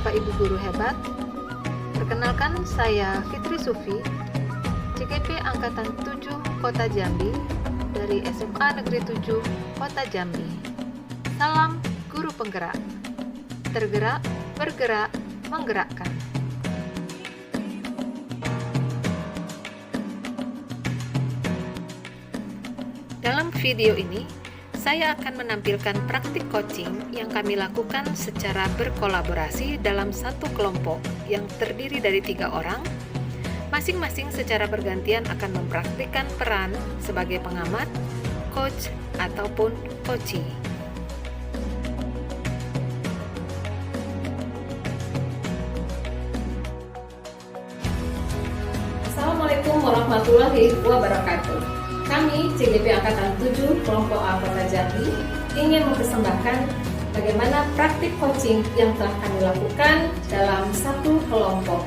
Bapak Ibu guru hebat. Perkenalkan, saya Fitri Sufi, CGP Angkatan 7 Kota Jambi dari SMA Negeri 7 Kota Jambi. Salam guru penggerak. Tergerak, bergerak, menggerakkan. Dalam video ini, saya akan menampilkan praktik coaching yang kami lakukan secara berkolaborasi dalam satu kelompok yang terdiri dari 3 orang. Masing-masing secara bergantian akan mempraktikkan peran sebagai pengamat, coach, ataupun coachee. Assalamualaikum warahmatullahi wabarakatuh. Kami, CGP Angkatan 7 Kelompok A Kota Jambi, ingin mempersembahkan bagaimana praktik coaching yang telah kami lakukan dalam satu kelompok.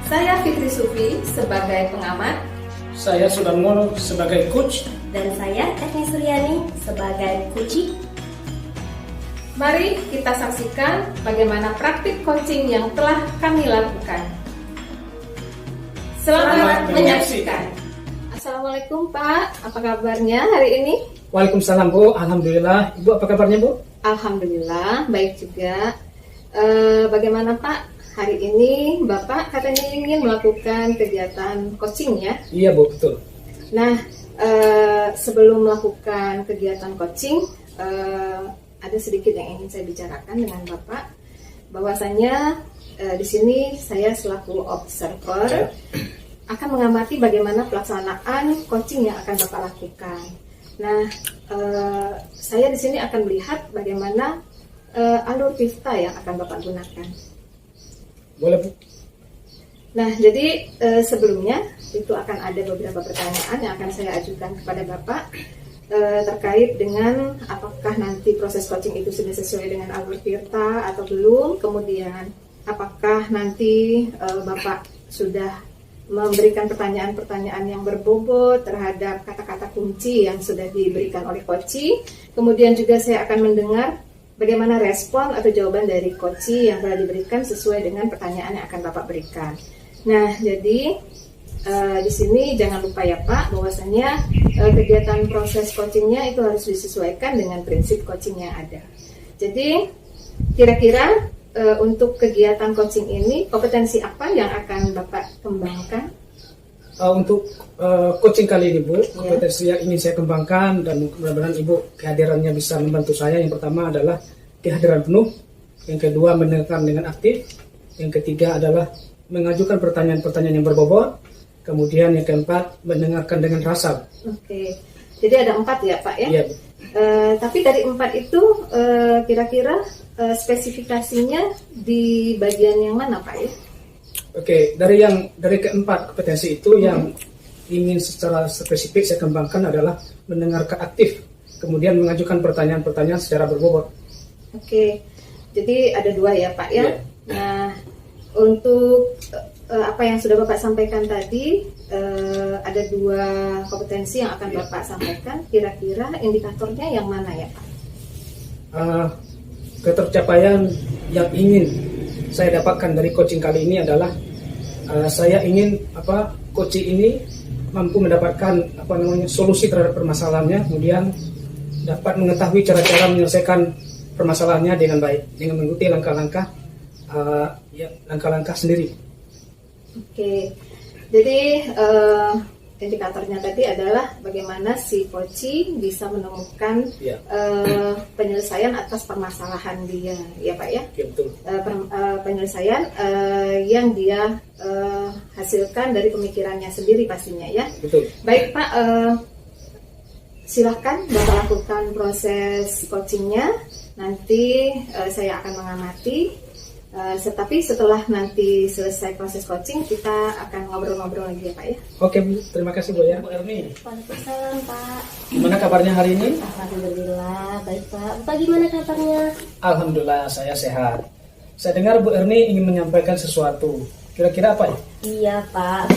Saya Fitri Sufi sebagai pengamat, saya Sudarmono sebagai coach, dan saya Etni Suryani sebagai coachee. Mari kita saksikan bagaimana praktik coaching yang telah kami lakukan. Selamat menyaksikan. Assalamualaikum Pak, apa kabarnya hari ini? Waalaikumsalam Bu, Alhamdulillah. Ibu apa kabarnya Bu? Alhamdulillah, baik juga. Bagaimana Pak, hari ini Bapak katanya ingin melakukan kegiatan coaching ya? Iya Bu, betul. Nah, sebelum melakukan kegiatan coaching, ada sedikit yang ingin saya bicarakan dengan Bapak. Bahwasanya di sini saya selaku observer akan mengamati bagaimana pelaksanaan coaching yang akan Bapak lakukan. Nah, saya di sini akan melihat bagaimana alur pivta yang akan Bapak gunakan. Boleh Bu? Nah, jadi sebelumnya itu akan ada beberapa pertanyaan yang akan saya ajukan kepada Bapak terkait dengan apakah nanti proses coaching itu sudah sesuai dengan alur pivta atau belum. Kemudian, apakah nanti Bapak sudah memberikan pertanyaan-pertanyaan yang berbobot terhadap kata-kata kunci yang sudah diberikan oleh coachee. Kemudian juga saya akan mendengar bagaimana respon atau jawaban dari coachee yang telah diberikan sesuai dengan pertanyaan yang akan Bapak berikan. Nah, jadi di sini jangan lupa ya Pak, bahwasanya kegiatan proses coachingnya itu harus disesuaikan dengan prinsip coaching yang ada. Jadi kira-kira untuk kegiatan coaching ini, kompetensi apa yang akan Bapak kembangkan? Untuk coaching kali ini Bu, kompetensi yang ingin saya kembangkan dan mudah-mudahan Ibu kehadirannya bisa membantu saya. Yang pertama adalah kehadiran penuh, yang kedua mendengarkan dengan aktif, yang ketiga adalah mengajukan pertanyaan-pertanyaan yang berbobot, kemudian yang keempat mendengarkan dengan rasa. Oke, jadi ada 4 ya Pak ya? Iya Bu. Tapi dari 4 itu kira-kira spesifikasinya di bagian yang mana Pak ya? Oke, dari keempat kompetensi itu yang ingin secara spesifik saya kembangkan adalah mendengarkan aktif, kemudian mengajukan pertanyaan-pertanyaan secara berbobot. Oke, jadi ada 2 ya Pak ya? Iya. Nah, untuk apa yang sudah Bapak sampaikan tadi, ada 2 kompetensi yang akan Bapak sampaikan. Kira-kira indikatornya yang mana ya Pak? Ketercapaian yang ingin saya dapatkan dari coaching kali ini adalah saya ingin coaching ini mampu mendapatkan solusi terhadap permasalahannya, kemudian dapat mengetahui cara-cara menyelesaikan permasalahannya dengan baik dengan mengikuti langkah-langkah sendiri. Oke, jadi indikatornya tadi adalah bagaimana si coachee bisa menemukan penyelesaian atas permasalahan dia, ya Pak ya? Ya, betul. Penyelesaian yang dia hasilkan dari pemikirannya sendiri pastinya ya. Betul. Baik Pak, silahkan Bapak lakukan proses coachingnya. Nanti saya akan mengamati. Tetapi setelah nanti selesai proses coaching, kita akan ngobrol-ngobrol lagi ya Pak ya. Oke Bu, terima kasih Bu ya. Bu Erni, Waalaikumsalam Pak. gimana kabarnya hari ini? Alhamdulillah, baik Pak. Bapak gimana kabarnya? Alhamdulillah saya sehat. Saya dengar Bu Erni ingin menyampaikan sesuatu. Kira-kira apa ya? Iya Pak,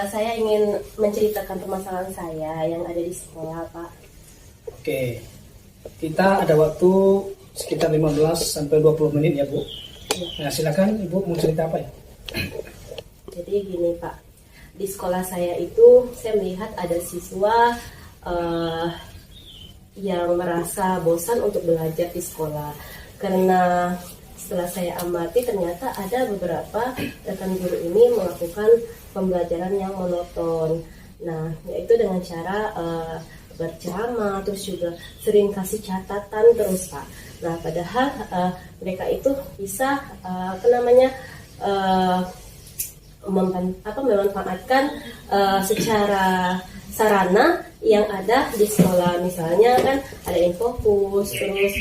saya ingin menceritakan permasalahan saya yang ada di sekolah Pak. Oke, kita ada waktu sekitar 15 sampai 20 menit ya Bu. Nah, silakan Ibu mau cerita apa ya? Jadi gini Pak, di sekolah saya itu saya melihat ada siswa yang merasa bosan untuk belajar di sekolah, karena setelah saya amati ternyata ada beberapa rekan guru ini melakukan pembelajaran yang monoton. Nah, yaitu dengan cara berceramah, terus juga sering kasih catatan terus Pak. Nah, padahal mereka itu bisa memanfaatkan secara sarana yang ada di sekolah. Misalnya kan ada infokus, terus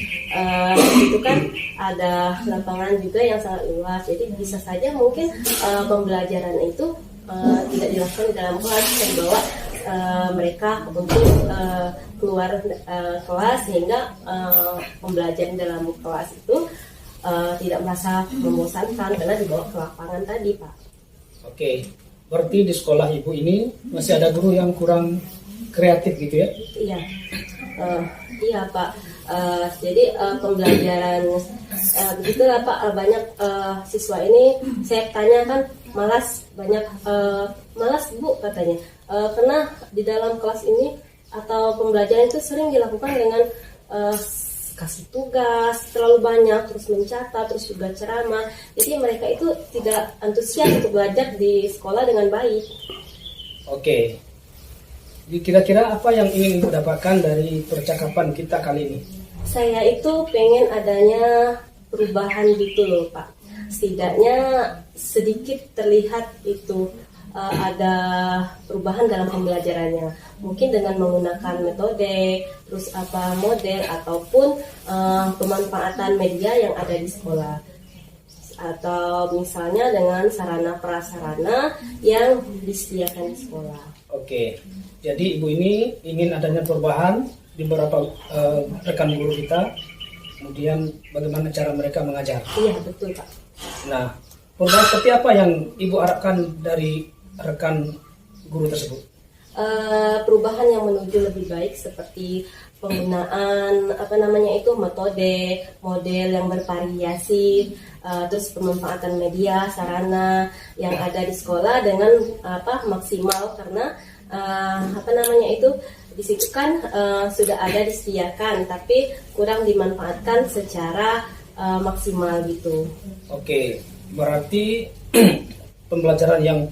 itu kan ada lapangan juga yang sangat luas. Jadi bisa saja mungkin pembelajaran itu tidak dilakukan di dalam kelas, dibawa mereka untuk keluar kelas, sehingga pembelajaran dalam kelas itu tidak merasa membosankan karena dibawa ke lapangan tadi Pak. Oke, berarti di sekolah Ibu ini masih ada guru yang kurang kreatif gitu ya? Iya, iya Pak. Jadi pembelajaran begitulah Pak. Banyak siswa ini saya tanya kan malas, banyak malas Bu katanya. Karena di dalam kelas ini atau pembelajaran itu sering dilakukan dengan kasih tugas terlalu banyak, terus mencatat, terus juga ceramah. Jadi mereka itu tidak antusias untuk belajar di sekolah dengan baik. Oke. Jadi kira-kira apa yang ingin Ibu dapatkan dari percakapan kita kali ini? Saya itu pengen adanya perubahan gitu loh Pak. Setidaknya sedikit terlihat itu ada perubahan dalam pembelajarannya. Mungkin dengan menggunakan metode, terus model, ataupun pemanfaatan media yang ada di sekolah. Atau misalnya dengan sarana prasarana yang disediakan di sekolah. Oke, jadi Ibu ini ingin adanya perubahan di beberapa rekan guru kita, kemudian bagaimana cara mereka mengajar. Iya, betul Pak. Nah, perubahan seperti apa yang Ibu harapkan dari rekan guru tersebut? Perubahan yang menuju lebih baik seperti penggunaan metode, model yang bervariasi, terus pemanfaatan media, sarana yang ada di sekolah dengan maksimal, karena di situ kan sudah ada disediakan tapi kurang dimanfaatkan secara maksimal gitu. Oke, berarti pembelajaran yang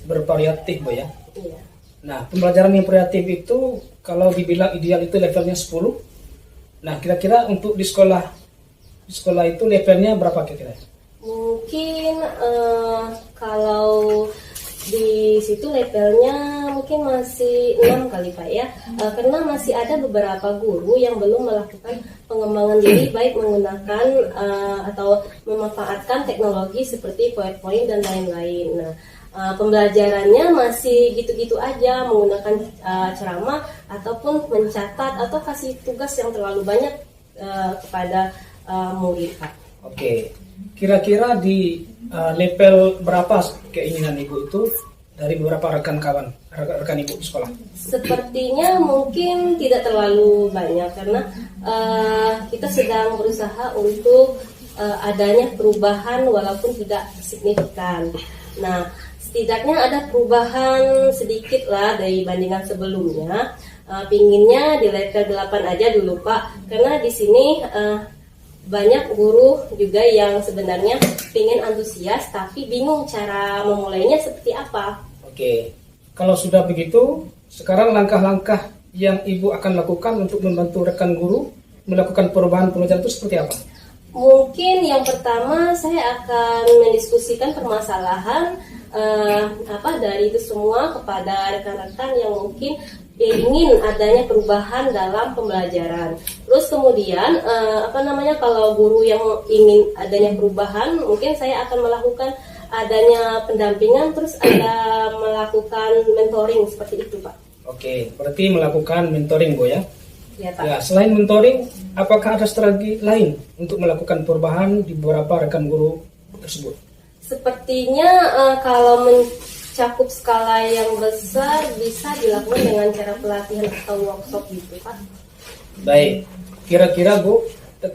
bervariatif Bu ya. Iya. Nah, pembelajaran yang variatif itu kalau dibilang ideal itu levelnya 10. Nah, kira-kira untuk di sekolah itu levelnya berapa kira-kira? Mungkin kalau di situ levelnya mungkin masih 6 kali Pak ya. Karena masih ada beberapa guru yang belum melakukan pengembangan diri baik menggunakan atau memanfaatkan teknologi seperti PowerPoint dan lain-lain. Nah, pembelajarannya masih gitu-gitu aja, menggunakan ceramah ataupun mencatat atau kasih tugas yang terlalu banyak kepada murid Pak. Oke, kira-kira di level berapa keinginan Ibu itu dari beberapa rekan Ibu di sekolah? Sepertinya mungkin tidak terlalu banyak, karena kita sedang berusaha untuk adanya perubahan walaupun tidak signifikan. Nah, setidaknya ada perubahan sedikit lah dari bandingan sebelumnya. Pinginnya di level 8 aja dulu Pak, karena di sini banyak guru juga yang sebenarnya pingin antusias tapi bingung cara memulainya seperti apa. Oke, kalau sudah begitu, sekarang langkah-langkah yang Ibu akan lakukan untuk membantu rekan guru melakukan perubahan pembelajaran itu seperti apa? Mungkin yang pertama saya akan mendiskusikan permasalahan dari itu semua kepada rekan-rekan yang mungkin ingin adanya perubahan dalam pembelajaran. Terus kemudian kalau guru yang ingin adanya perubahan, mungkin saya akan melakukan adanya pendampingan, terus ada melakukan mentoring seperti itu Pak. Oke, berarti melakukan mentoring Bu ya? Ya Pak. Ya, selain mentoring, apakah ada strategi lain untuk melakukan perubahan di beberapa rekan guru tersebut? Sepertinya kalau mencakup skala yang besar bisa dilakukan dengan cara pelatihan atau workshop gitu Pak. Baik, kira-kira Bu,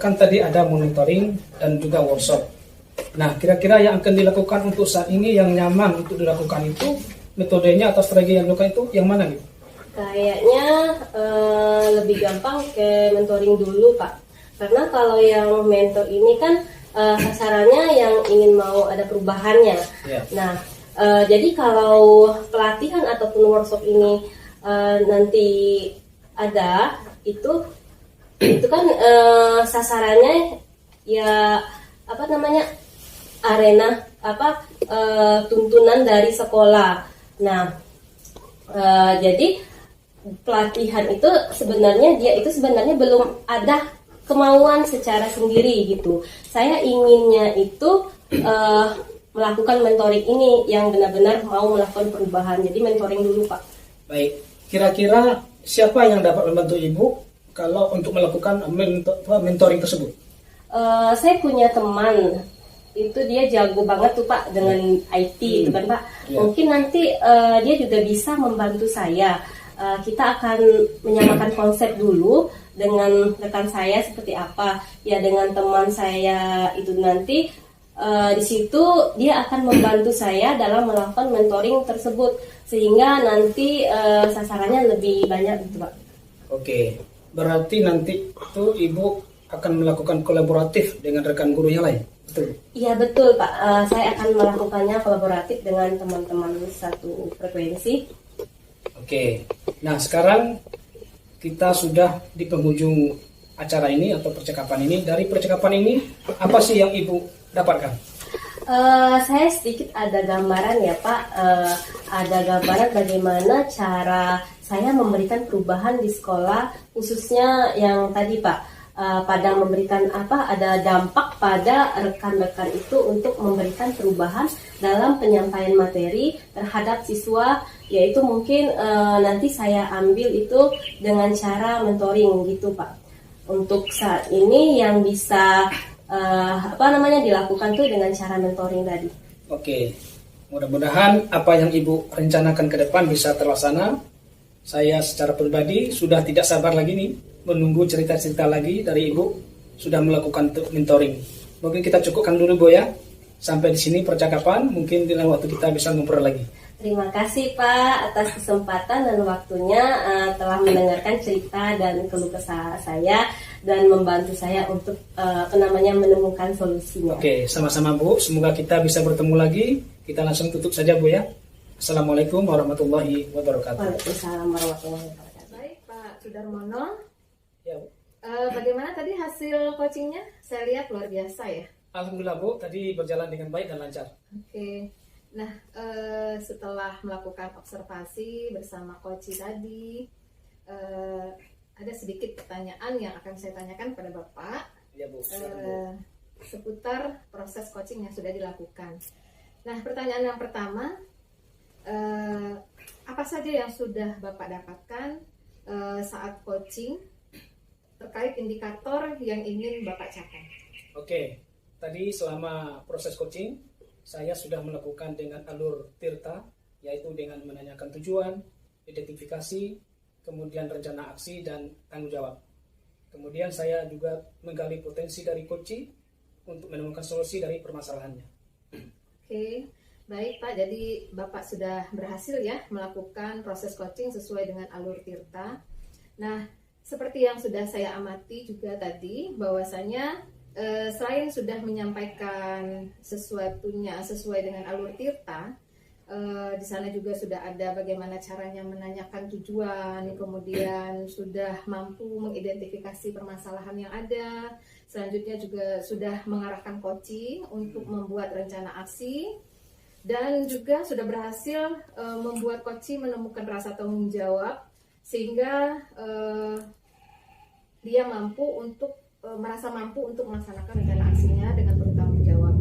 kan tadi ada monitoring dan juga workshop. Nah, kira-kira yang akan dilakukan untuk saat ini yang nyaman untuk dilakukan itu metodenya atau strategi yang dilakukan itu yang mana gitu? Kayaknya lebih gampang ke mentoring dulu Pak. Karena kalau yang mentor ini kan sasarannya yang ingin mau ada perubahannya. Ya. Nah, jadi kalau pelatihan ataupun workshop ini nanti ada itu kan sasarannya ya apa namanya arena tuntunan dari sekolah. Nah, jadi pelatihan itu sebenarnya belum ada kemauan secara sendiri gitu. Saya inginnya itu melakukan mentoring ini yang benar-benar mau melakukan perubahan. Jadi mentoring dulu Pak. Baik, kira-kira siapa yang dapat membantu Ibu kalau untuk melakukan mentoring tersebut? Saya punya teman itu dia jago banget tuh Pak dengan IT itu kan Pak. Ya. Mungkin nanti dia juga bisa membantu saya. Kita akan menyamakan konsep dulu dengan rekan saya seperti apa. Ya dengan teman saya itu nanti di situ dia akan membantu saya dalam melakukan mentoring tersebut sehingga nanti sasarannya lebih banyak gitu Pak. Oke, berarti nanti itu Ibu akan melakukan kolaboratif dengan rekan guru yang lain, betul? Iya betul Pak, saya akan melakukannya kolaboratif dengan teman-teman satu frekuensi. Oke, nah sekarang kita sudah di penghujung acara ini atau percakapan ini. Dari percakapan ini, apa sih yang Ibu dapatkan? Saya sedikit ada gambaran ya Pak, ada gambaran bagaimana cara saya memberikan perubahan di sekolah, khususnya yang tadi Pak, pada memberikan ada dampak pada rekan-rekan itu untuk memberikan perubahan dalam penyampaian materi terhadap siswa, yaitu mungkin nanti saya ambil itu dengan cara mentoring gitu Pak. Untuk saat ini yang bisa dilakukan tuh dengan cara mentoring tadi. Oke, mudah-mudahan apa yang Ibu rencanakan ke depan bisa terlaksana. Saya secara pribadi sudah tidak sabar lagi nih menunggu cerita-cerita lagi dari Ibu sudah melakukan mentoring. Mungkin kita cukupkan dulu Bu ya. Sampai di sini percakapan, mungkin di lain waktu kita bisa ngobrol lagi. Terima kasih Pak atas kesempatan dan waktunya telah mendengarkan cerita dan keluh kesah saya dan membantu saya untuk menemukan solusinya. Oke, sama-sama Bu. Semoga kita bisa bertemu lagi. Kita langsung tutup saja Bu ya. Assalamualaikum warahmatullahi wabarakatuh. Waalaikumsalam warahmatullahi wabarakatuh. Baik Pak Sudarmono, Ya, Bu. bagaimana tadi hasil coachingnya? Saya lihat luar biasa ya. Alhamdulillah Bu, tadi berjalan dengan baik dan lancar. Oke. Nah, setelah melakukan observasi bersama coach tadi, ada sedikit pertanyaan yang akan saya tanyakan pada Bapak Ya Bu. Silakan, Bu. seputar proses coaching yang sudah dilakukan. Nah, pertanyaan yang pertama, apa saja yang sudah Bapak dapatkan saat coaching terkait indikator yang ingin Bapak capai? Oke, tadi selama proses coaching, saya sudah melakukan dengan alur Tirta, yaitu dengan menanyakan tujuan, identifikasi, kemudian rencana aksi, dan tanggung jawab. Kemudian saya juga menggali potensi dari coaching untuk menemukan solusi dari permasalahannya. Oke, baik Pak. Jadi Bapak sudah berhasil ya melakukan proses coaching sesuai dengan alur Tirta. Nah, seperti yang sudah saya amati juga tadi, bahwasanya selain sudah menyampaikan sesuatunya sesuai dengan alur Tirta, di sana juga sudah ada bagaimana caranya menanyakan tujuan, kemudian sudah mampu mengidentifikasi permasalahan yang ada. Selanjutnya juga sudah mengarahkan coaching untuk membuat rencana aksi, dan juga sudah berhasil membuat coaching menemukan rasa tanggung jawab sehingga dia merasa mampu untuk melaksanakan rencana aksinya dengan bertanggung jawab.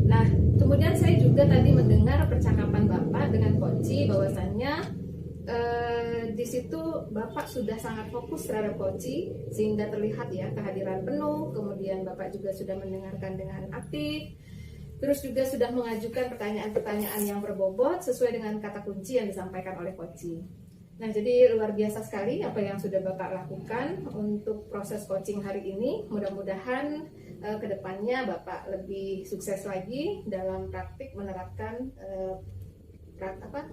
Nah, kemudian saya juga tadi mendengar percakapan Bapak dengan coaching bahwasannya di situ Bapak sudah sangat fokus terhadap coaching sehingga terlihat ya kehadiran penuh. Kemudian Bapak juga sudah mendengarkan dengan aktif, terus juga sudah mengajukan pertanyaan-pertanyaan yang berbobot sesuai dengan kata kunci yang disampaikan oleh coaching. Nah, jadi luar biasa sekali apa yang sudah Bapak lakukan untuk proses coaching hari ini. Mudah-mudahan kedepannya Bapak lebih sukses lagi dalam praktik menerapkan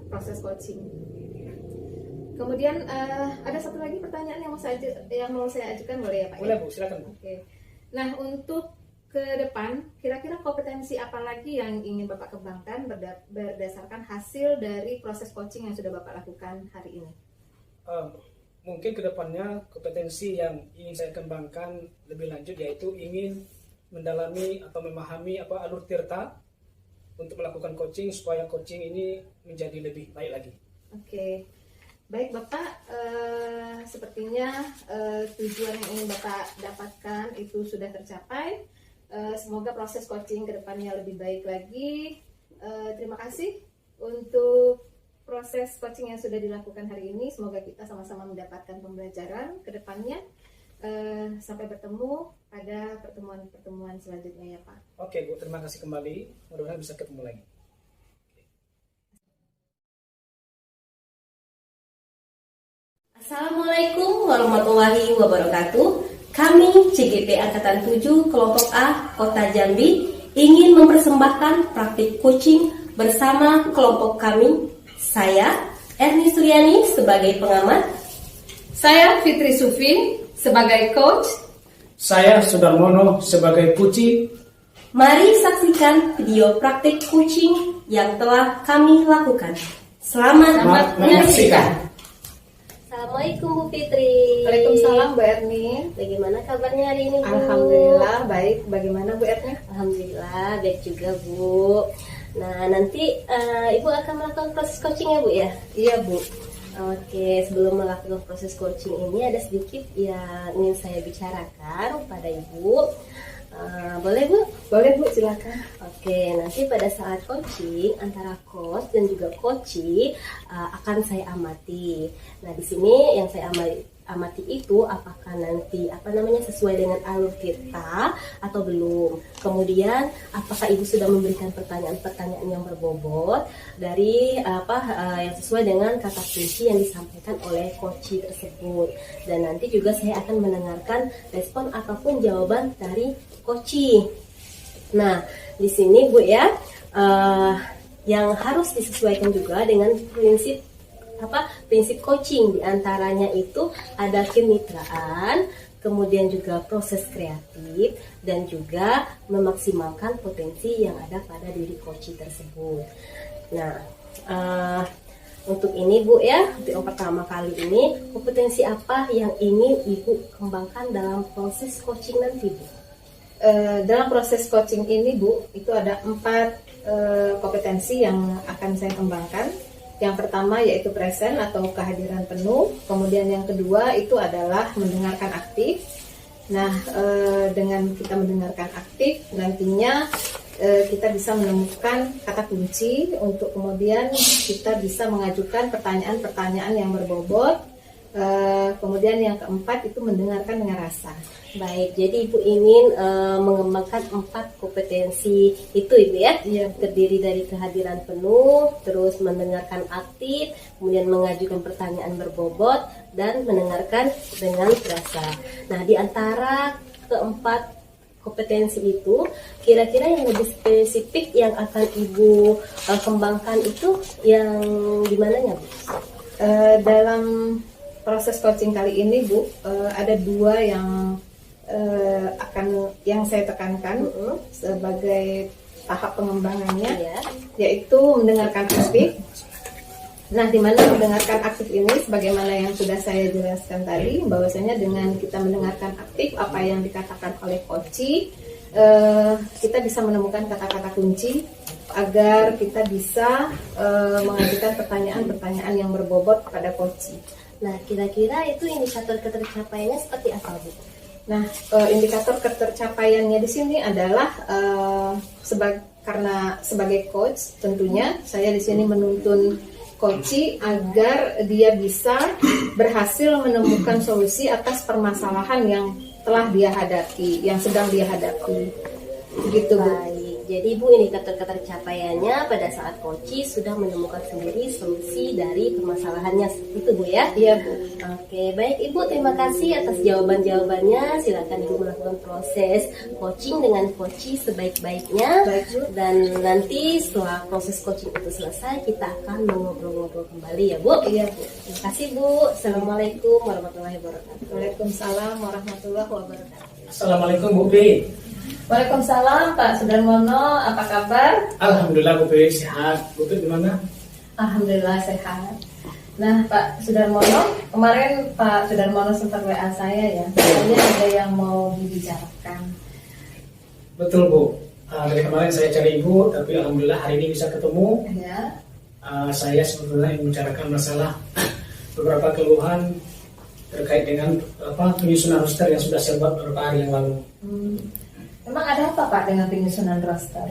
proses coaching. Kemudian ada satu lagi pertanyaan yang mau saya ajukan, boleh ya Pak? Boleh Bu, silakan Bu. Oke. Nah, untuk ke depan, kira-kira kompetensi apa lagi yang ingin Bapak kembangkan berdasarkan hasil dari proses coaching yang sudah Bapak lakukan hari ini? Mungkin kedepannya kompetensi yang ingin saya kembangkan lebih lanjut yaitu ingin mendalami atau memahami alur tirta untuk melakukan coaching supaya coaching ini menjadi lebih baik lagi. Oke. Baik Bapak, sepertinya tujuan yang ingin Bapak dapatkan itu sudah tercapai. Semoga proses coaching ke depannya lebih baik lagi. Terima kasih untuk proses coaching yang sudah dilakukan hari ini. Semoga kita sama-sama mendapatkan pembelajaran ke depannya. Sampai bertemu pada pertemuan-pertemuan selanjutnya ya Pak. Oke Bu, terima kasih kembali. Mudah-mudahan bisa ketemu lagi. Assalamualaikum warahmatullahi wabarakatuh. Kami CGP Angkatan 7 Kelompok A Kota Jambi ingin mempersembahkan praktik coaching bersama kelompok kami. Saya Erni Suryani sebagai pengamat. Saya Fitri Sufi sebagai coach. Saya Sudarmono sebagai puci. Mari saksikan video praktik coaching yang telah kami lakukan. Selamat menyaksikan. Assalamualaikum Bu Fitri. Waalaikumsalam Bu Erni. Bagaimana kabarnya hari ini Bu? Alhamdulillah baik. Bagaimana Bu Erni? Alhamdulillah baik juga Bu. Nah nanti Ibu akan melakukan proses coaching ya Bu ya? Iya Bu. Oke, sebelum melakukan proses coaching ini ada sedikit yang ingin saya bicarakan pada Ibu. Boleh Bu? Boleh Bu, silakan. Oke, nanti pada saat coaching antara coach dan juga coachee akan saya amati. Nah, di sini yang saya amati itu apakah nanti sesuai dengan alur kita atau belum. Kemudian apakah Ibu sudah memberikan pertanyaan-pertanyaan yang berbobot dari yang sesuai dengan kata kunci yang disampaikan oleh coachee tersebut. Dan nanti juga saya akan mendengarkan respon ataupun jawaban dari coachee. Nah, di sini Bu ya, yang harus disesuaikan juga dengan prinsip coaching. Diantaranya itu ada kemitraan, kemudian juga proses kreatif, dan juga memaksimalkan potensi yang ada pada diri coachee tersebut. Nah, untuk ini Bu ya, untuk yang pertama kali ini, kompetensi apa yang ingin Ibu kembangkan dalam proses coaching nanti Bu? Dalam proses coaching ini Bu, itu ada 4 kompetensi yang akan saya kembangkan. Yang pertama yaitu present atau kehadiran penuh. Kemudian yang kedua itu adalah mendengarkan aktif. Nah, dengan kita mendengarkan aktif, nantinya kita bisa menemukan kata kunci untuk kemudian kita bisa mengajukan pertanyaan-pertanyaan yang berbobot. Kemudian yang keempat itu mendengarkan dengan rasa. Baik, jadi Ibu ingin mengembangkan 4 kompetensi itu Ibu ya? Iya. Terdiri dari kehadiran penuh, terus mendengarkan aktif, kemudian mengajukan pertanyaan berbobot, dan mendengarkan dengan rasa. Nah, di antara keempat kompetensi itu, kira-kira yang lebih spesifik yang akan Ibu kembangkan itu yang di mananya Bu? Dalam proses coaching kali ini Bu, ada 2 yang saya tekankan sebagai tahap pengembangannya, yaitu mendengarkan aktif. Nah, di mana mendengarkan aktif ini, sebagaimana yang sudah saya jelaskan tadi, bahwasanya dengan kita mendengarkan aktif apa yang dikatakan oleh coachee, kita bisa menemukan kata-kata kunci agar kita bisa mengajukan pertanyaan-pertanyaan yang berbobot kepada coachee. Nah, kira-kira itu indikator ketercapaiannya seperti apa Bu? Nah, indikator ketercapaiannya di sini adalah karena sebagai coach, tentunya saya di sini menuntun coachee agar dia bisa berhasil menemukan solusi atas permasalahan yang telah dia hadapi, yang sedang dia hadapi. Begitu Bu. Baik. jadi Bu, indikator ketercapaiannya pada saat Koci sudah menemukan sendiri solusi dari permasalahannya, itu Bu ya? Iya Bu. Oke, baik Ibu, terima kasih atas jawaban-jawabannya. Silakan Ibu melakukan proses coaching dengan Koci sebaik-baiknya. Baik Bu. Dan nanti setelah proses coaching itu selesai, kita akan mengobrol-ngobrol kembali ya Bu. Iya Bu. Terima kasih Bu. Assalamualaikum warahmatullahi wabarakatuh. Waalaikumsalam warahmatullahi wabarakatuh. Assalamualaikum Bu Pi. Waalaikumsalam Pak Sudarmono, apa kabar? Alhamdulillah Bu Pi sehat. Bu Pi gimana? Alhamdulillah sehat. Nah Pak Sudarmono, kemarin Pak Sudarmono sempat WA saya ya, katanya ada yang mau dibicarakan. Betul Bu. Dari kemarin saya cari Ibu, tapi alhamdulillah hari ini bisa ketemu. Ya. Saya sebetulnya ingin membicarakan masalah beberapa keluhan terkait dengan penyusunan roster yang sudah saya buat beberapa hari yang lalu. Emang ada apa Pak dengan penyusunan roster?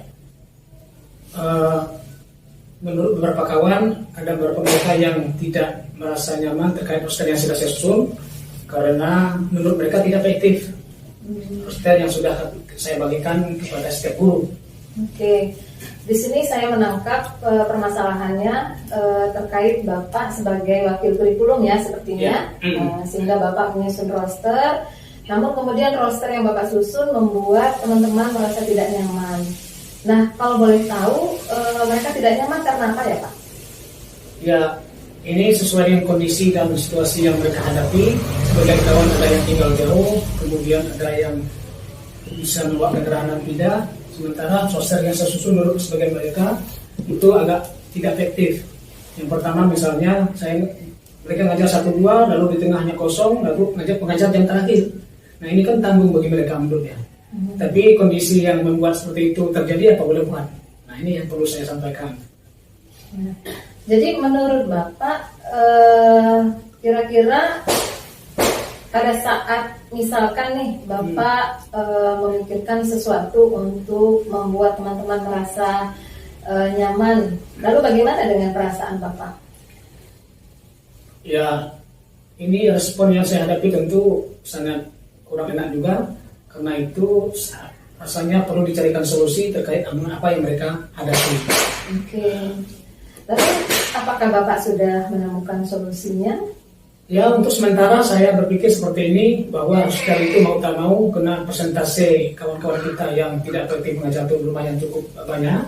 Menurut beberapa kawan, ada beberapa mereka yang tidak merasa nyaman terkait roster yang sudah saya susun karena menurut mereka tidak efektif. Roster yang sudah saya bagikan kepada setiap guru. Oke, di sini saya menangkap permasalahannya terkait Bapak sebagai wakil kurikulum ya sepertinya, sehingga Bapak menyusun roster. Namun kemudian roster yang Bapak susun membuat teman-teman merasa tidak nyaman. Nah, kalau boleh tahu mereka tidak nyaman karena apa ya Pak? Ya, ini sesuai dengan kondisi dan situasi yang mereka hadapi. Sebagian kawan ada yang tinggal jauh, kemudian ada yang bisa membawa kendaraan tidak. Sementara roster yang saya susun menurut sebagian mereka itu agak tidak efektif. Yang pertama misalnya mereka ngajar 1-2, lalu di tengahnya kosong, lalu pengajar jam terakhir. Nah ini kan tanggung bagi mereka menurutnya. Tapi kondisi yang membuat seperti itu terjadi apa boleh buat. Nah ini yang perlu saya sampaikan. Jadi menurut Bapak kira-kira pada saat misalkan nih Bapak memikirkan sesuatu untuk membuat teman-teman merasa nyaman, lalu bagaimana dengan perasaan Bapak? Ya, ini respon yang saya hadapi tentu sangat kurang enak juga. Karena itu rasanya perlu dicarikan solusi terkait dengan apa yang mereka hadapi. Oke. Lalu apakah Bapak sudah menemukan solusinya? Ya, untuk sementara saya berpikir seperti ini, bahwa sekali itu mau tak mau kena persentase kawan-kawan kita yang tidak efektif mengajar itu lumayan cukup banyak,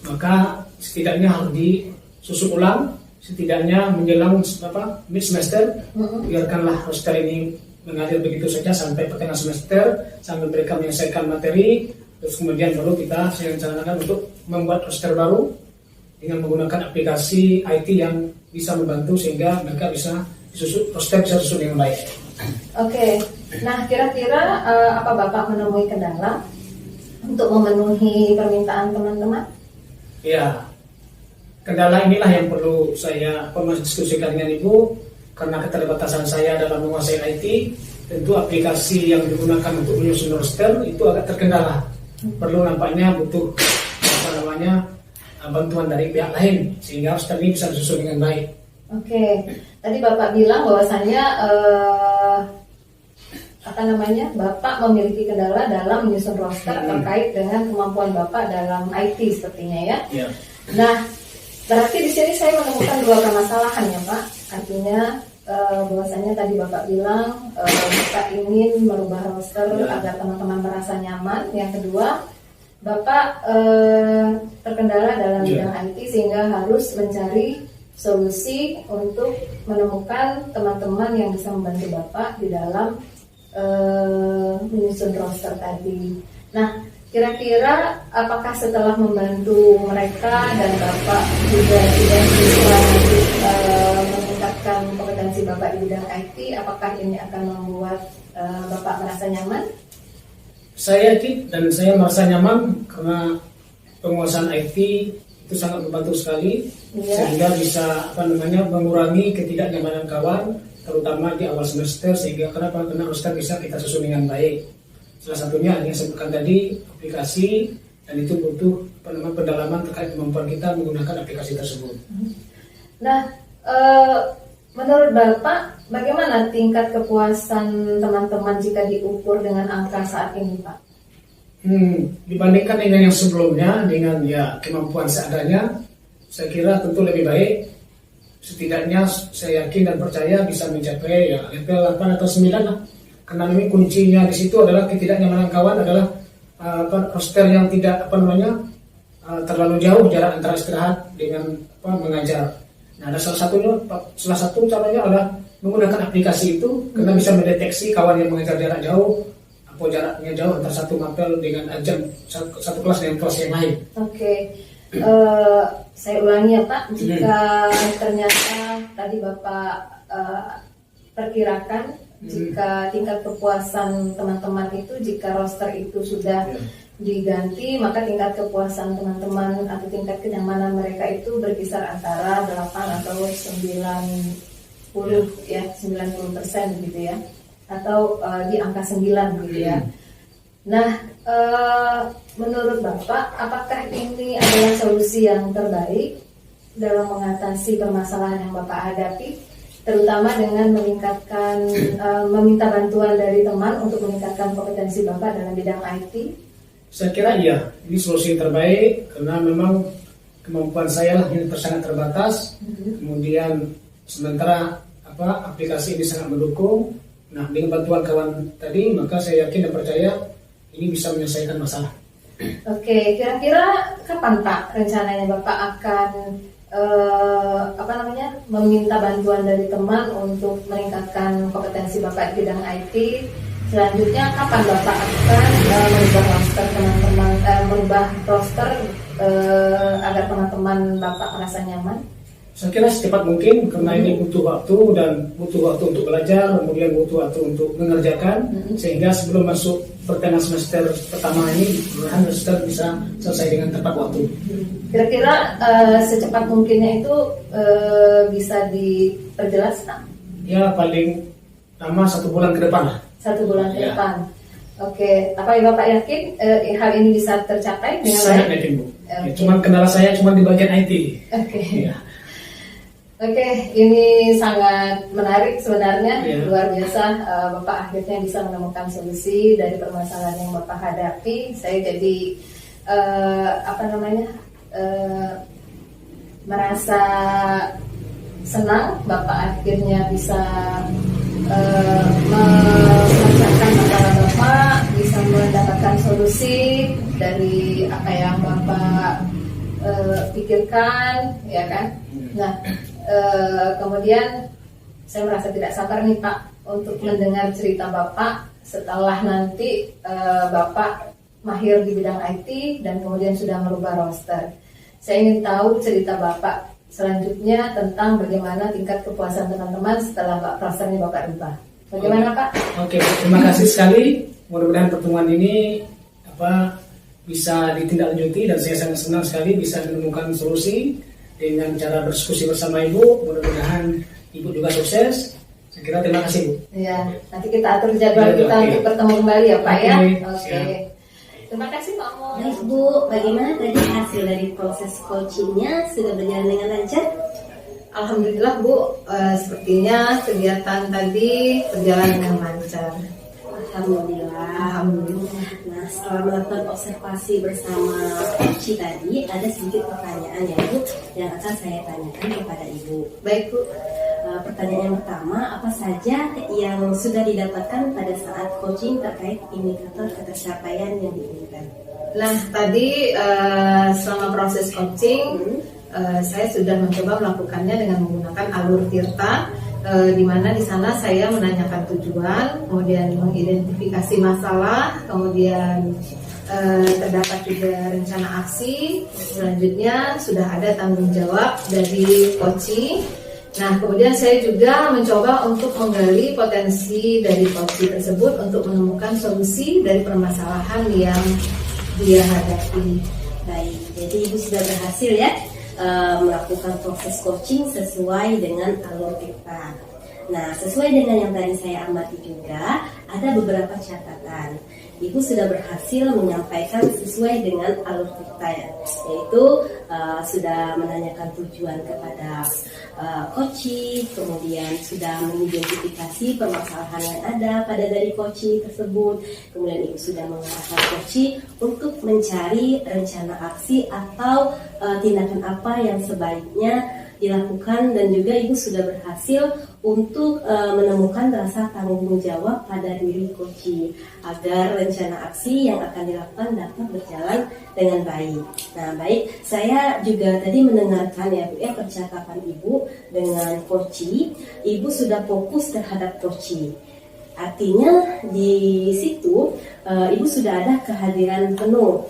maka setidaknya harus disusun ulang, setidaknya menjelang mid semester, biarkanlah roster ini mengalir begitu saja sampai pertengahan semester, sambil mereka menyelesaikan materi, terus kemudian baru saya rencanakan untuk membuat roster baru dengan menggunakan aplikasi IT yang bisa membantu sehingga mereka bisa roster bisa susun dengan baik. Oke, nah kira-kira apa Bapak menemui kendala untuk memenuhi permintaan teman-teman? Ya, kendala inilah yang perlu saya diskusikan dengan Ibu. Karena keterbatasan saya dalam menguasai IT, tentu aplikasi yang digunakan untuk menyusun roster itu agak terkendala. Perlu nampaknya butuh bantuan dari pihak lain sehingga roster ini bisa disusun dengan baik. Oke, tadi Bapak bilang bahwasannya Bapak memiliki kendala dalam menyusun roster terkait dengan kemampuan Bapak dalam IT sepertinya ya. Ya. Nah, berarti di sini saya menemukan dua permasalahan ya Pak. Artinya bahwasanya tadi Bapak bilang Bapak ingin merubah roster agar teman-teman merasa nyaman. Yang kedua, Bapak terkendala dalam bidang IT sehingga harus mencari solusi untuk menemukan teman-teman yang bisa membantu Bapak di dalam menyusun roster tadi. Nah, kira-kira apakah setelah membantu mereka dan Bapak juga tidak bisa meningkatkan kompetensi Bapak di bidang IT, apakah ini akan membuat Bapak merasa nyaman? Saya yakin dan saya merasa nyaman karena penguasaan IT itu sangat membantu sekali, sehingga bisa mengurangi ketidaknyamanan kawan, terutama di awal semester, sehingga karena roster bisa kita susun dengan baik. Salah satunya yang saya sebutkan tadi aplikasi, dan itu butuh pendalaman terkait kemampuan kita menggunakan aplikasi tersebut. Nah, menurut Bapak, bagaimana tingkat kepuasan teman-teman jika diukur dengan angka saat ini, Pak? Dibandingkan dengan yang sebelumnya, dengan ya kemampuan seadanya, saya kira tentu lebih baik. Setidaknya saya yakin dan percaya bisa mencapai ya level 8 atau 9 lah. Karena ini kuncinya di situ adalah ketidaknyamanan kawan adalah roster yang tidak terlalu jauh jarak antara istirahat dengan mengajar. Nah, ada salah satu caranya adalah menggunakan aplikasi itu karena bisa mendeteksi kawan yang mengajar jarak jauh atau jaraknya jauh antara satu mapel dengan satu kelas dengan kelas yang lain. Oke. Saya ulangi ya Pak, jika ternyata tadi Bapak perkirakan jika tingkat kepuasan teman-teman itu, jika roster itu sudah diganti, maka tingkat kepuasan teman-teman atau tingkat kenyamanan mereka itu berkisar antara 8 atau 90 ya, 90% gitu ya, atau di angka 9 gitu ya. Nah, menurut Bapak, apakah ini adalah solusi yang terbaik dalam mengatasi permasalahan yang Bapak hadapi, terutama dengan meningkatkan, meminta bantuan dari teman untuk meningkatkan kompetensi Bapak dalam bidang IT? Saya kira iya, ini solusi yang terbaik karena memang kemampuan saya yang sangat terbatas. Kemudian sementara aplikasi ini sangat mendukung. Nah, dengan bantuan kawan tadi, maka saya yakin dan percaya ini bisa menyelesaikan masalah. Oke, kira-kira kapan Pak rencananya Bapak akan meminta bantuan dari teman untuk meningkatkan kompetensi Bapak di bidang IT? Selanjutnya kapan Bapak akan merubah roster teman-teman, agar teman-teman Bapak merasa nyaman? Saya kira secepat mungkin karena ini butuh waktu untuk belajar, kemudian butuh waktu untuk mengerjakan, sehingga sebelum masuk pertengahan semester pertama ini, mudah-mudahan semester bisa selesai dengan tepat waktu. Kira-kira secepat mungkinnya itu bisa diperjelas Pak? Ya paling lama 1 bulan ke depan lah. 1 bulan ke depan. Oke, apa Bapak yakin hal ini bisa tercapai dengan baik? Sangat yakin Bu. Ya, cuman kendala saya cuma di bagian IT. Oke. Ya. Oke, ini sangat menarik sebenarnya, luar biasa. Bapak akhirnya bisa menemukan solusi dari permasalahan yang Bapak hadapi. Saya jadi merasa senang Bapak akhirnya bisa merasakan masalah Bapak, bisa mendapatkan solusi dari apa yang Bapak pikirkan, ya kan? Nah, kemudian saya merasa tidak sabar nih Pak untuk mendengar cerita Bapak setelah nanti Bapak mahir di bidang IT dan kemudian sudah merubah roster. Saya ingin tahu cerita Bapak selanjutnya tentang bagaimana tingkat kepuasan teman-teman setelah rosternya Bapak rubah. Bagaimana Pak? Oke, terima kasih sekali. Mudah-mudahan pertemuan ini bisa ditindaklanjuti dan saya sangat senang sekali bisa menemukan solusi dengan cara berdiskusi bersama Ibu. Mudah-mudahan Ibu juga sukses. Saya kira terima kasih Bu. Ya, nanti kita atur jadwal kita untuk bertemu kembali ya Pak ya. Oke. Terima kasih Pak Mo. Baik Bu, bagaimana tadi hasil dari proses coachingnya, sudah berjalan dengan lancar? Alhamdulillah Bu, sepertinya kegiatan tadi berjalan dengan lancar. Alhamdulillah. Nah, setelah melakukan observasi bersama Ci tadi, ada sedikit pertanyaan ya Bu yang akan saya tanyakan kepada Ibu. Baik Bu. Pertanyaan yang pertama, apa saja yang sudah didapatkan pada saat coaching terkait indikator ketercapaian yang diinginkan? Nah, tadi selama proses coaching, saya sudah mencoba melakukannya dengan menggunakan alur Tirta, di mana di sana saya menanyakan tujuan, kemudian mengidentifikasi masalah, kemudian terdapat juga rencana aksi, selanjutnya sudah ada tanggung jawab dari coaching. Nah, kemudian saya juga mencoba untuk menggali potensi dari coaching tersebut untuk menemukan solusi dari permasalahan yang dia hadapi. Baik, jadi Ibu sudah berhasil ya melakukan proses coaching sesuai dengan alur kita. Nah, sesuai dengan yang tadi saya amati juga, ada beberapa catatan. Ibu sudah berhasil menyampaikan sesuai dengan alur ceritanya, yaitu sudah menanyakan tujuan kepada coaching, kemudian sudah mengidentifikasi permasalahan yang ada pada dari coaching tersebut, kemudian Ibu sudah mengarahkan coaching untuk mencari rencana aksi atau tindakan apa yang sebaiknya dilakukan, dan juga Ibu sudah berhasil untuk menemukan rasa tanggung jawab pada diri coaching agar rencana aksi yang akan dilakukan dapat berjalan dengan baik. Nah, baik, saya juga tadi mendengarkan ya Bu ya percakapan Ibu dengan coaching. Ibu sudah fokus terhadap coaching. Artinya di situ Ibu sudah ada kehadiran penuh.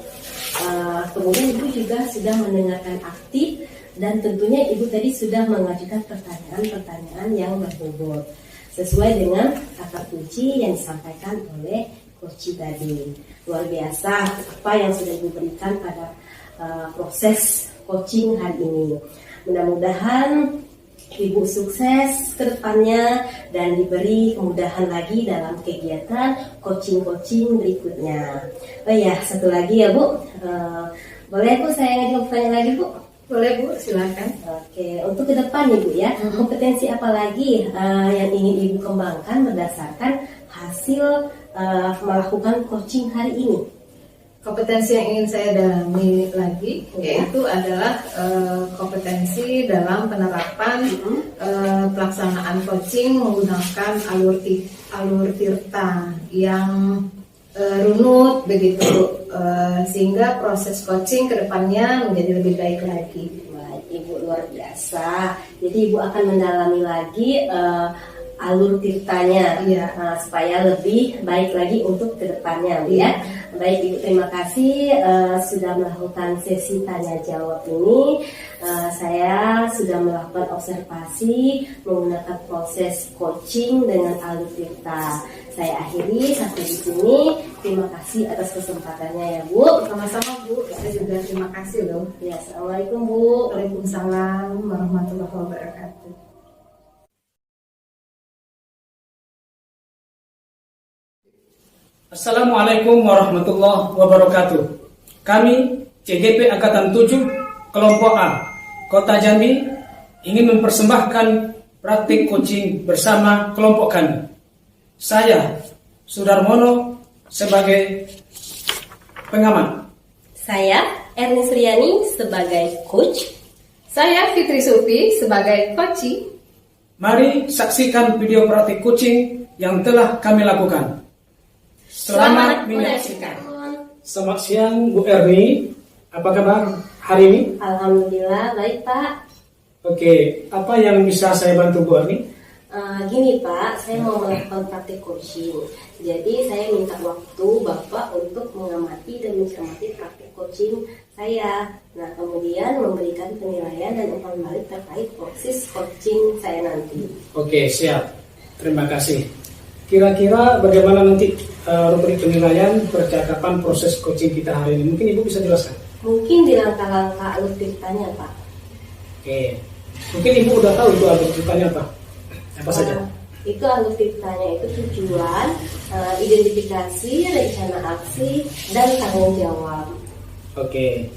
Kemudian Ibu juga sudah mendengarkan aktif, dan tentunya Ibu tadi sudah mengajukan pertanyaan-pertanyaan yang berbobot sesuai dengan kata kunci yang disampaikan oleh coach tadi. Luar biasa apa yang sudah Ibu berikan pada proses coaching hari ini. Mudah-mudahan Ibu sukses ke depannya dan diberi kemudahan lagi dalam kegiatan coaching-coaching berikutnya. Oh ya, satu lagi ya Bu, boleh Bu saya ngajak pertanyaan lagi Bu? Boleh Bu, silakan. Oke, untuk ke depan Ibu ya, kompetensi apa lagi yang ingin Ibu kembangkan berdasarkan hasil melakukan coaching hari ini? Kompetensi yang ingin saya dalami lagi yaitu adalah kompetensi dalam penerapan pelaksanaan coaching menggunakan alur tirta yang runut begitu, sehingga proses coaching ke depannya menjadi lebih baik lagi. Baik, Ibu luar biasa. Jadi Ibu akan mendalami lagi alur tirtanya supaya lebih baik lagi untuk ke depannya, ya. Baik Ibu, terima kasih sudah melakukan sesi tanya jawab ini. Saya sudah melakukan observasi menggunakan proses coaching dengan alur tirta. Saya akhiri sampai di sini. Terima kasih atas kesempatannya ya Bu. Sama-sama Bu, saya juga terima kasih loh. Ya, Assalamualaikum Bu. Waalaikumsalam warahmatullahi wabarakatuh. Assalamualaikum warahmatullahi wabarakatuh. Kami CGP Angkatan 7 Kelompok A Kota Jambi ingin mempersembahkan praktik coaching bersama kelompok kami. Saya Sudarmono sebagai pengamat. Saya Erni Suryani sebagai coach. Saya Fitri Sufi sebagai coaching. Mari saksikan video praktik coaching yang telah kami lakukan. Selamat menyaksikan. Selamat siang Bu Erni, apa kabar hari ini? Alhamdulillah baik Pak. Oke, apa yang bisa saya bantu Bu Erni? Gini Pak, saya mau melakukan praktik coaching. Jadi saya minta waktu Bapak untuk mengamati dan mencermati praktik coaching saya. Nah, kemudian memberikan penilaian dan umpan balik terkait proses coaching saya nanti. Oke, siap. Terima kasih. Kira-kira bagaimana nanti rubrik penilaian percakapan proses coaching kita hari ini? Mungkin Ibu bisa jelaskan? Mungkin di langkah-langkah alur ceritanya Pak. Oke. Mungkin Ibu udah tahu itu alur ceritanya apa? Apa saja? Itu alur ceritanya itu tujuan, identifikasi, rencana aksi, dan tanggung jawab. Oke.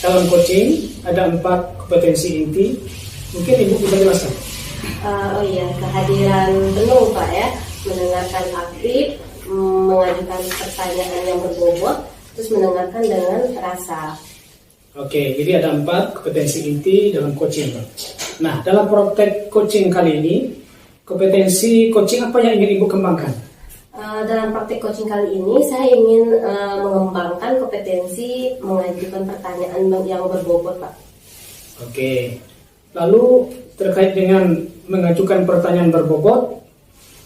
Dalam coaching ada 4 kompetensi inti. Mungkin Ibu bisa jelaskan? Oh iya, kehadiran penuh Pak ya, mendengarkan aktif, mengajukan pertanyaan yang berbobot, terus mendengarkan dengan rasa. Oke, jadi ada 4 kompetensi inti dalam coaching. Nah, dalam praktek coaching kali ini, kompetensi coaching apa yang ingin Ibu kembangkan? Dalam praktik coaching kali ini saya ingin mengembangkan kompetensi mengajukan pertanyaan yang berbobot Pak. Oke, lalu terkait dengan mengajukan pertanyaan berbobot,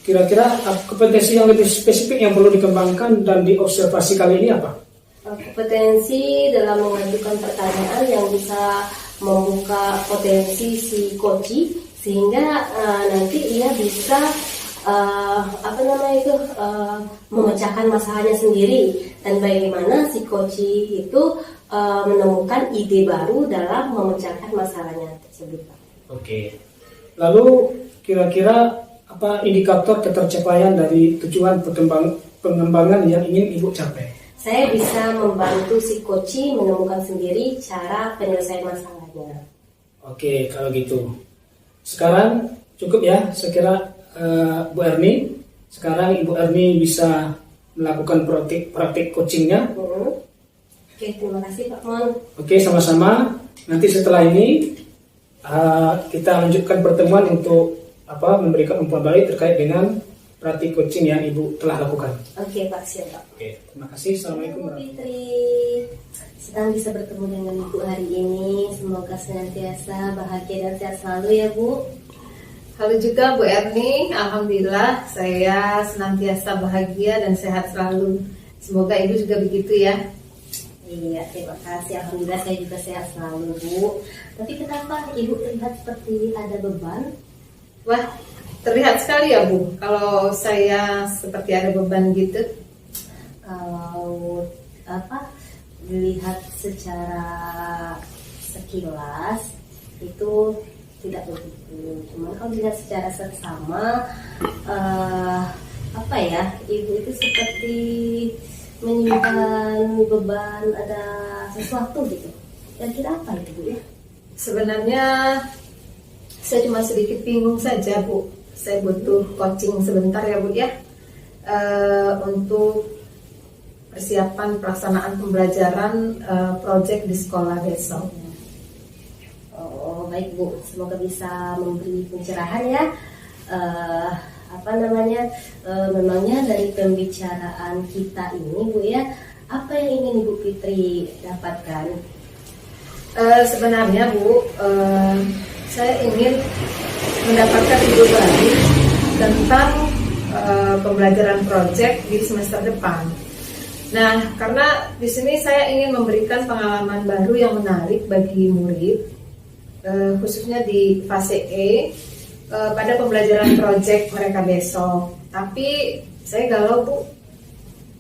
kira-kira kompetensi yang lebih spesifik yang perlu dikembangkan dan diobservasi kali ini apa? Kompetensi dalam mengajukan pertanyaan yang bisa membuka potensi si coaching sehingga nanti ia bisa memecahkan masalahnya sendiri, dan bagaimana si coaching itu menemukan ide baru dalam memecahkan masalahnya tersebut. Oke. Lalu kira-kira apa indikator ketercapaian dari tujuan pengembangan yang ingin Ibu capai? Saya bisa membantu si coach menemukan sendiri cara penyelesaian masalahnya. Oke, kalau gitu. Sekarang cukup ya, saya kira Bu Erni. Sekarang Ibu Erni bisa melakukan praktik coachingnya. Oke, terima kasih Pak Mon. Oke, sama-sama. Nanti setelah ini kita lanjutkan pertemuan untuk memberikan umpan balik terkait dengan praktik coaching yang Ibu telah lakukan. Oke Pak, siap Pak. Oke, terima kasih. Assalamualaikum. Bu Fitri, senang bisa bertemu dengan Ibu hari ini. Semoga senantiasa bahagia dan sehat selalu ya Bu. Halo juga Bu Erni, alhamdulillah saya senantiasa bahagia dan sehat selalu. Semoga Ibu juga begitu ya. Iya, terima kasih. Alhamdulillah saya juga sehat selalu Bu. Tapi kenapa Ibu terlihat seperti ada beban? Wah, terlihat sekali ya Bu, kalau saya seperti ada beban gitu. Kalau dilihat secara sekilas itu tidak begitu. Cuman kalau dilihat secara seksama, Ibu itu seperti menyimpan beban, ada sesuatu gitu. Kira-kira apa itu Bu ya? Sebenarnya saya cuma sedikit bingung saja Bu. Saya butuh coaching sebentar ya Bu ya, untuk persiapan pelaksanaan pembelajaran proyek di sekolah besok. Oh baik Bu, semoga bisa memberi pencerahan ya. Memangnya dari pembicaraan kita ini Bu ya, apa yang ingin Ibu Fitri dapatkan? Sebenarnya Bu, saya ingin mendapatkan ide baru tentang pembelajaran proyek di semester depan. Nah, karena di sini saya ingin memberikan pengalaman baru yang menarik bagi murid, khususnya di fase E, pada pembelajaran proyek mereka besok. Tapi saya galau Bu,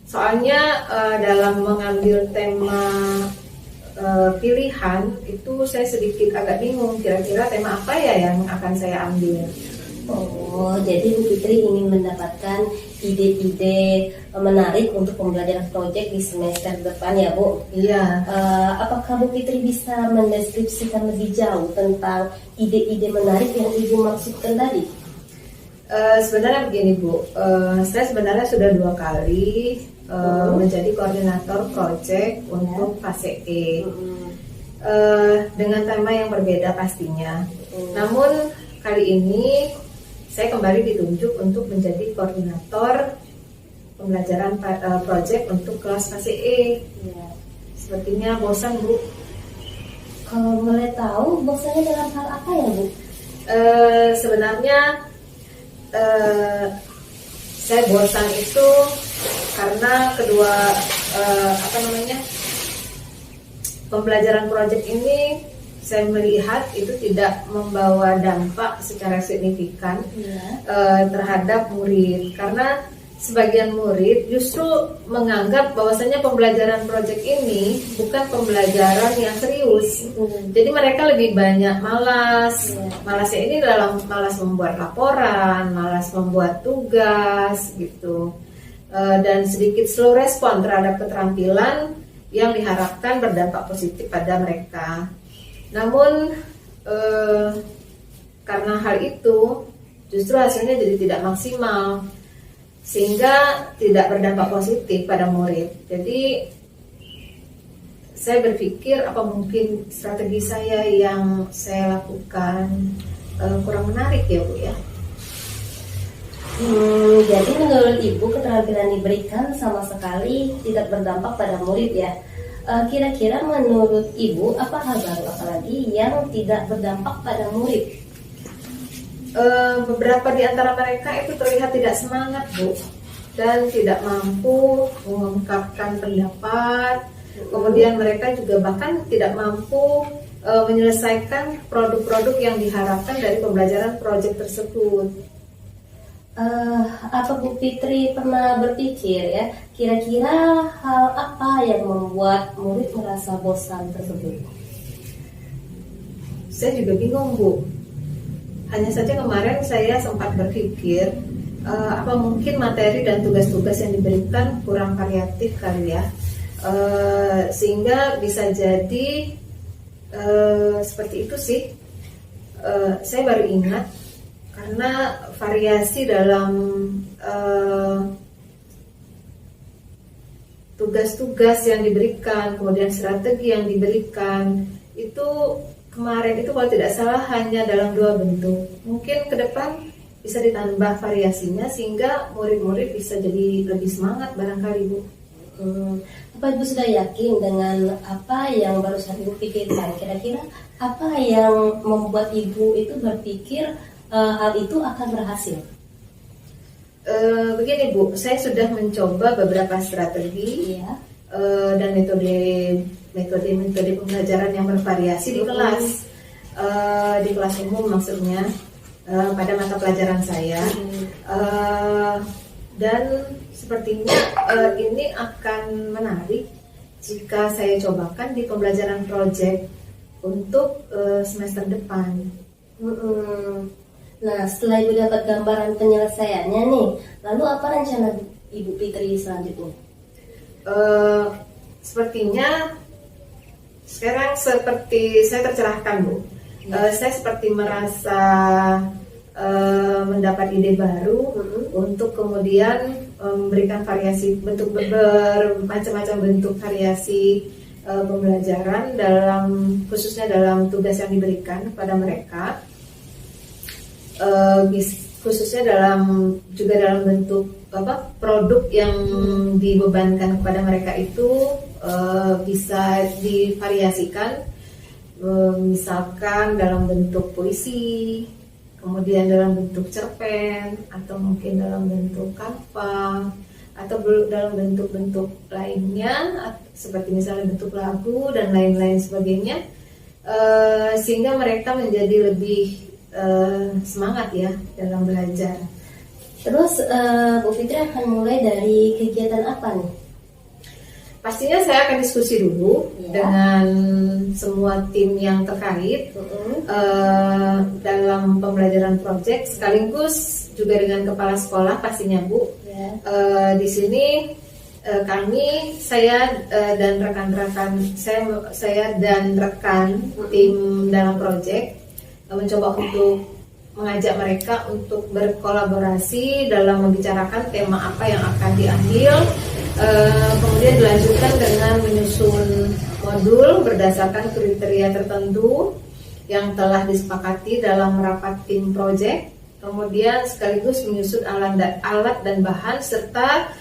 soalnya dalam mengambil tema pilihan itu saya sedikit agak bingung, kira-kira tema apa ya yang akan saya ambil. Oh, jadi Bu Fitri ingin mendapatkan ide-ide menarik untuk pembelajaran proyek di semester depan ya Bu? Iya. Apakah Bu Fitri bisa mendeskripsikan lebih jauh tentang ide-ide menarik yang Ibu maksudkan tadi? Sebenarnya begini Bu, saya sebenarnya sudah 2 kali menjadi koordinator proyek untuk fase E, dengan tema yang berbeda pastinya. Namun kali ini saya kembali ditunjuk untuk menjadi koordinator pembelajaran proyek untuk kelas fase E. Ya. Sepertinya bosan Bu. Kalau boleh tahu bosannya dalam hal apa ya Bu? Sebenarnya saya bosan itu karena kedua pembelajaran proyek ini saya melihat itu tidak membawa dampak secara signifikan terhadap murid, karena sebagian murid justru menganggap bahwasanya pembelajaran proyek ini bukan pembelajaran yang serius. Jadi mereka lebih banyak malas. Malasnya ini dalam malas membuat laporan, malas membuat tugas gitu. Dan sedikit slow respon terhadap keterampilan yang diharapkan berdampak positif pada mereka. Namun karena hal itu justru hasilnya jadi tidak maksimal, sehingga tidak berdampak positif pada murid. Jadi saya berpikir apa mungkin strategi saya yang saya lakukan kurang menarik ya Bu ya. Jadi menurut Ibu keterampilan diberikan sama sekali tidak berdampak pada murid ya. Kira-kira menurut Ibu apa hal baru apalagi yang tidak berdampak pada murid? Beberapa di antara mereka itu terlihat tidak semangat Bu, dan tidak mampu mengungkapkan pendapat. Kemudian mereka juga bahkan tidak mampu menyelesaikan produk-produk yang diharapkan dari pembelajaran proyek tersebut. Apa Bu Fitri pernah berpikir ya, kira-kira hal apa yang membuat murid merasa bosan tersebut? Saya juga bingung Bu. Hanya saja kemarin saya sempat berpikir apa mungkin materi dan tugas-tugas yang diberikan kurang variatif kali ya, sehingga bisa jadi seperti itu sih. Saya baru ingat karena variasi dalam tugas-tugas yang diberikan, kemudian strategi yang diberikan itu kemarin itu kalau tidak salah hanya dalam 2 bentuk. Mungkin ke depan bisa ditambah variasinya sehingga murid-murid bisa jadi lebih semangat barangkali, Bu. Apa Ibu sudah yakin dengan apa yang barusan Ibu pikirkan? Kira-kira apa yang membuat Ibu itu berpikir hal itu akan berhasil? Begini Bu, saya sudah mencoba beberapa strategi Iya. Dan metode pembelajaran yang bervariasi di kelas umum maksudnya, pada mata pelajaran saya. Dan sepertinya ini akan menarik jika saya cobakan di pembelajaran proyek untuk semester depan. Nah, setelah Ibu dapat gambaran penyelesaiannya nih, lalu apa rencana Ibu Fitri selanjutnya? Sepertinya sekarang seperti saya tercerahkan, Bu. Saya seperti merasa mendapat ide baru untuk kemudian memberikan variasi bentuk bermacam-macam bentuk variasi pembelajaran khususnya dalam tugas yang diberikan kepada mereka, khususnya juga dalam bentuk produk yang dibebankan kepada mereka itu bisa divariasikan, misalkan dalam bentuk puisi, kemudian dalam bentuk cerpen, atau mungkin dalam bentuk kanva, atau dalam bentuk-bentuk lainnya seperti misalnya bentuk lagu dan lain-lain sebagainya, sehingga mereka menjadi lebih semangat ya dalam belajar. Terus Bu Fitri akan mulai dari kegiatan apa nih? Pastinya saya akan diskusi dulu dengan semua tim yang terkait dalam pembelajaran proyek, sekaligus juga dengan kepala sekolah pastinya, Bu. Di sini saya dan rekan-rekan saya dan rekan tim dalam proyek mencoba untuk mengajak mereka untuk berkolaborasi dalam membicarakan tema apa yang akan diambil, kemudian dilanjutkan dengan menyusun modul berdasarkan kriteria tertentu yang telah disepakati dalam rapat tim proyek, kemudian sekaligus menyusun alat dan bahan serta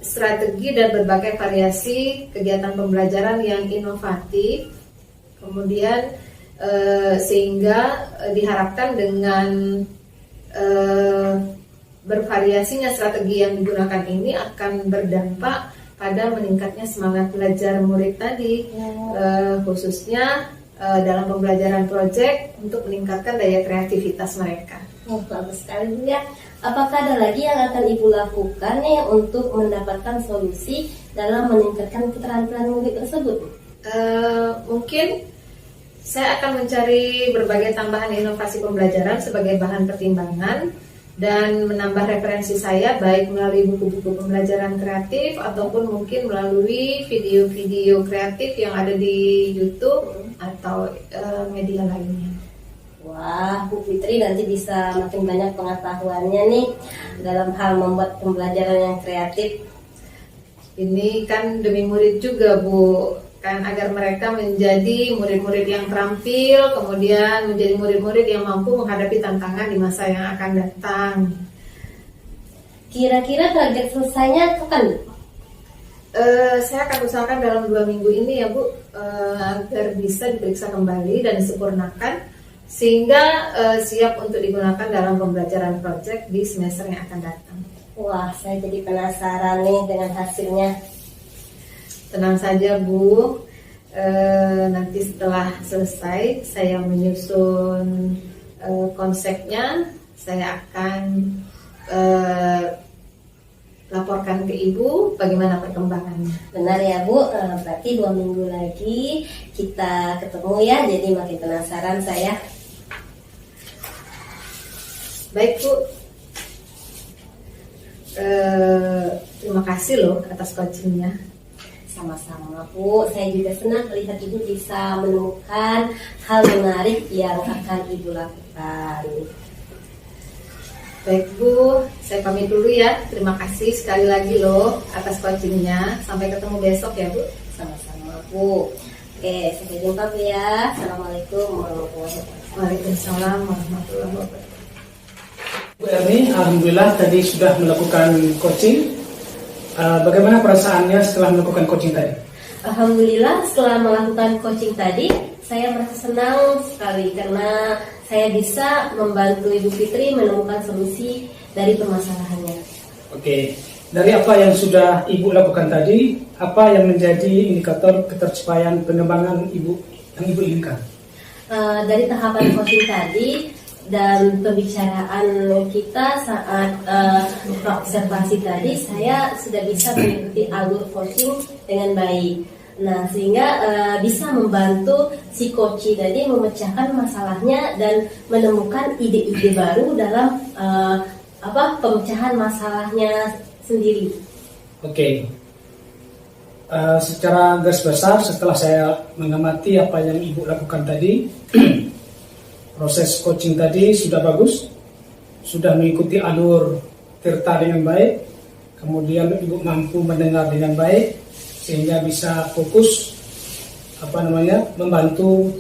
strategi dan berbagai variasi kegiatan pembelajaran yang inovatif, kemudian sehingga diharapkan dengan bervariasinya strategi yang digunakan ini akan berdampak pada meningkatnya semangat belajar murid tadi, khususnya dalam pembelajaran proyek untuk meningkatkan daya kreativitas mereka. Bagus sekali Bu ya. Apakah ada lagi yang akan Ibu lakukan nih untuk mendapatkan solusi dalam meningkatkan keterampilan murid tersebut? Mungkin saya akan mencari berbagai tambahan inovasi pembelajaran sebagai bahan pertimbangan dan menambah referensi saya baik melalui buku-buku pembelajaran kreatif ataupun mungkin melalui video-video kreatif yang ada di YouTube atau media lainnya. Wah, Bu Fitri nanti bisa makin banyak pengetahuannya nih dalam hal membuat pembelajaran yang kreatif. Ini kan demi murid juga, Bu. Kan agar mereka menjadi murid-murid yang terampil, kemudian menjadi murid-murid yang mampu menghadapi tantangan di masa yang akan datang. Kira-kira target selesainya kapan, Bu? Saya akan usahakan dalam 2 minggu ini ya, Bu, agar bisa diperiksa kembali dan disempurnakan sehingga siap untuk digunakan dalam pembelajaran proyek di semester yang akan datang. Wah, saya jadi penasaran nih dengan hasilnya. Tenang saja, Bu, nanti setelah selesai saya menyusun konsepnya, saya akan laporkan ke Ibu bagaimana perkembangannya. Benar ya Bu, berarti 2 minggu lagi kita ketemu ya, jadi makin penasaran saya. Baik, Bu, Terima kasih loh atas coachingnya. Sama-sama Bu, saya juga senang melihat Ibu bisa menemukan hal menarik yang akan Ibu lakukan. Baik Bu, saya pamit dulu ya. Terima kasih sekali lagi loh atas coachingnya. Sampai ketemu besok ya Bu. Sama-sama Bu. Oke, sampai jumpa Bu ya. Assalamualaikum warahmatullahi wabarakatuh. Waalaikumsalam warahmatullahi wabarakatuh. Bu Erni, alhamdulillah tadi sudah melakukan coaching. Bagaimana perasaannya setelah melakukan coaching tadi? Alhamdulillah setelah melakukan coaching tadi, saya merasa senang sekali karena saya bisa membantu Ibu Fitri menemukan solusi dari permasalahannya. Oke, dari apa yang sudah Ibu lakukan tadi, apa yang menjadi indikator ketercapaian pengembangan Ibu yang Ibu inginkan? Dari tahapan coaching tadi dan pembicaraan kita saat observasi tadi, saya sudah bisa mengikuti alur coaching dengan baik. Nah, sehingga bisa membantu si coach tadi memecahkan masalahnya dan menemukan ide-ide baru dalam pemecahan masalahnya sendiri. Oke. Secara garis besar setelah saya mengamati apa yang Ibu lakukan tadi, proses coaching tadi sudah bagus, sudah mengikuti alur tirta dengan baik, kemudian Ibu mampu mendengar dengan baik, sehingga bisa fokus, membantu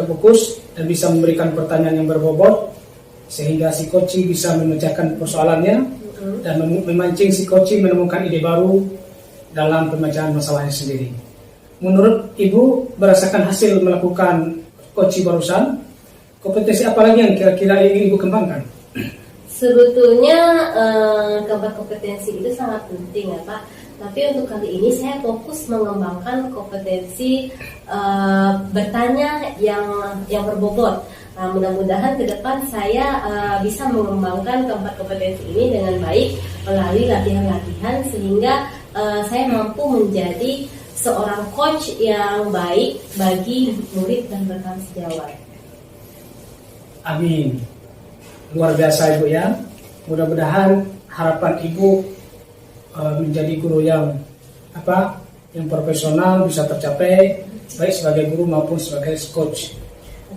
fokus dan bisa memberikan pertanyaan yang berbobot, sehingga si coaching bisa memecahkan persoalannya dan memancing si coaching menemukan ide baru dalam pemecahan masalahnya sendiri. Menurut Ibu, berdasarkan hasil melakukan coaching barusan, kompetensi apa lagi yang kira-kira ingin Ibu kembangkan? Sebetulnya keempat kompetensi itu sangat penting ya Pak. Tapi untuk kali ini saya fokus mengembangkan kompetensi bertanya yang berbobot. Nah, mudah-mudahan ke depan saya bisa mengembangkan keempat kompetensi ini dengan baik melalui latihan-latihan sehingga saya mampu menjadi seorang coach yang baik bagi murid dan rekan sejawat. Amin. Luar biasa Ibu ya. Mudah-mudahan harapan Ibu menjadi guru yang profesional bisa tercapai baik sebagai guru maupun sebagai coach.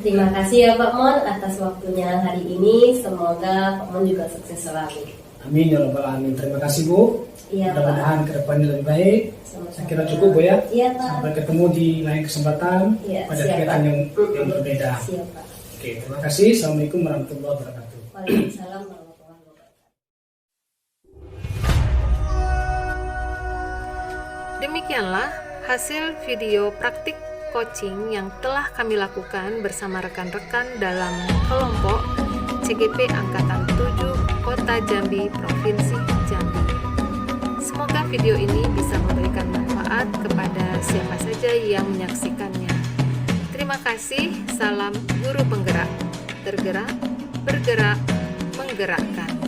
Terima kasih ya Pak Mon atas waktunya hari ini. Semoga Pak Mon juga sukses selalu. Amin ya rabbal alamin. Terima kasih Bu. Iya, mudah-mudahan kedepannya lebih baik. Sama-sama. Saya kira cukup Bu ya. Iya Pak. Sampai ketemu di lain kesempatan pada kegiatan yang berbeda. Siap Pak. Oke, terima kasih. Assalamualaikum warahmatullahi wabarakatuh. Waalaikumsalam warahmatullahi wabarakatuh. Demikianlah hasil video praktik coaching yang telah kami lakukan bersama rekan-rekan dalam kelompok CGP Angkatan 7 Kota Jambi, Provinsi Jambi. Semoga video ini bisa memberikan manfaat kepada siapa saja yang menyaksikannya. Terima kasih, salam guru penggerak, tergerak, bergerak, menggerakkan.